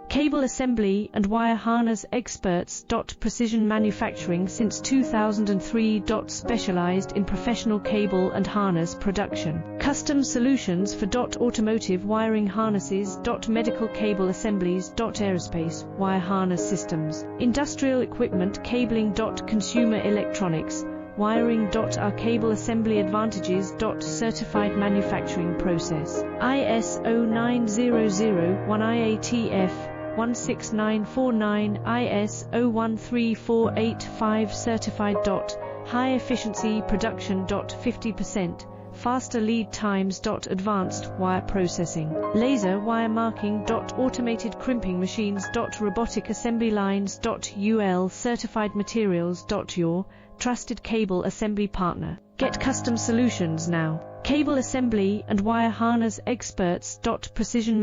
Cable assembly and wire harness experts. Precision manufacturing since 2003. Specialized in professional cable and harness production. Custom solutions for automotive wiring harnesses. Medical cable assemblies. Aerospace wire harness systems. Industrial equipment cabling. Consumer electronics wiring. Our cable assembly advantages. Certified manufacturing process. ISO 9001 IATF 16949 ISO 13485 certified. High efficiency production. 50% faster lead times. Advanced wire processing, laser wire marking. Automated crimping machines. Robotic assembly lines. UL certified materials. Your trusted cable assembly partner. Get custom solutions now. Cable assembly and wire harness experts. Precision